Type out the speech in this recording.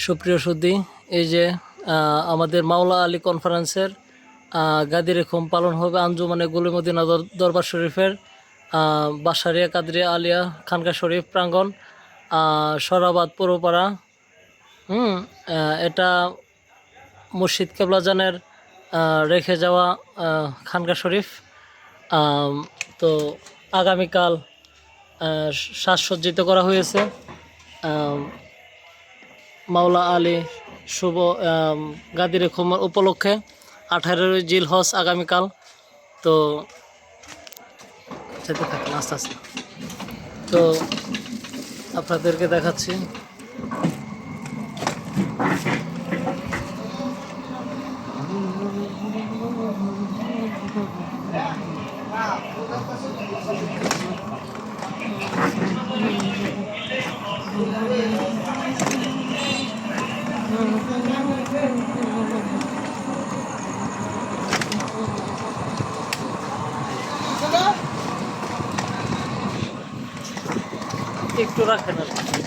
সুপ্রিয় সুধী, এই যে আমাদের মাওলা আলী কনফারেন্সের গাদি রেখম পালন হবে আঞ্জুমানে গলিমদিনা দরবার শরীফের বাসারিয়া কাদরিয়া আলিয়া খানকা শরীফ প্রাঙ্গণ, সরাবাদ পুরোপাড়া। এটা মুর্শিদ কেবলাজানের রেখে যাওয়া খানকা শরীফ। তো আগামীকাল সাজসজ্জিত করা হয়েছে মাওলা আলী শুভ গাদি রেখম উপলক্ষে। 18 জিলহজ আগামীকাল। তো যেতে থাকেন আস্তে আস্তে। তো আপনাদেরকে দেখাচ্ছি। একটু রাখেন আর কি।